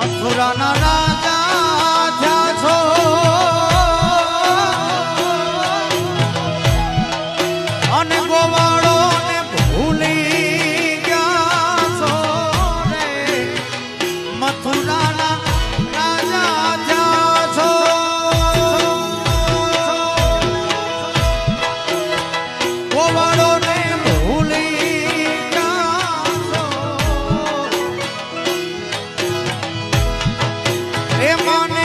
મથુરાના રાજા થયા છો અને ગોવાળો ને ભૂલી ગયા છો રે મથુરાના રાજા થયા છો ગોવાળો ને ભૂલી ગયા છો એ માને